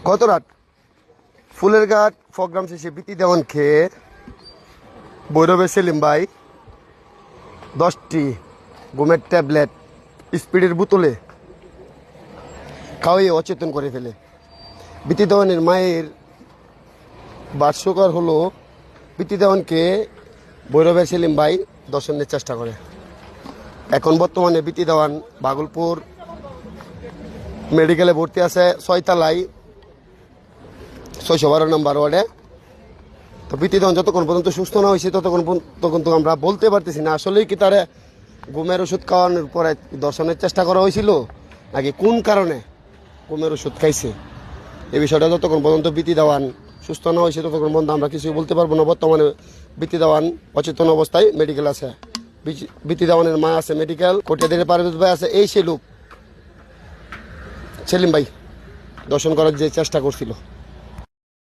কত রাত ফুলের ঘাট প্রোগ্রাম শেষে বিতি দেওয়ান খেয়ে ভৈরবের সেলিম ভাই 10টি ঘুমের ট্যাবলেট স্পিডের বোতলে খাওয়াই অচেতন করে ফেলে। বিতি দেওয়ানের মায়ের বার্ষকর হলো বিতি দেওয়ানকে ভৈরবের সেলিম ভাই দর্শনের চেষ্টা করে। এখন বর্তমানে বিতি দেওয়ান ভাগলপুর মেডিকেলে ভর্তি আছে 6 তলায় 612 নম্বর ওয়ার্ডে। তো বিতি দেওয়ান যতক্ষণ পর্যন্ত সুস্থ না হয়েছে তখন তো আমরা বলতে পারতেছি না আসলেই কি তারা ঘুমের ওষুধ খাওয়ানোর পরে দর্শনের চেষ্টা করা হয়েছিল নাকি কোন কারণে ঘুমের ওষুধ খাইছে। এই বিষয়টা যতক্ষণ পর্যন্ত বিতি দেওয়ান সুস্থ না হয়েছে ততক্ষণ পর্যন্ত আমরা কিছু বলতে পারবো না। বর্তমানে বিতি দেওয়ান অচেতন অবস্থায় মেডিকেল আছে। বিতি দেওয়ানের মা আছে মেডিকেল, কোটিয়াদের পারভেজ ভাই আছে। এই সে লোক সেলিম ভাই দর্শন করার যে চেষ্টা করছিল।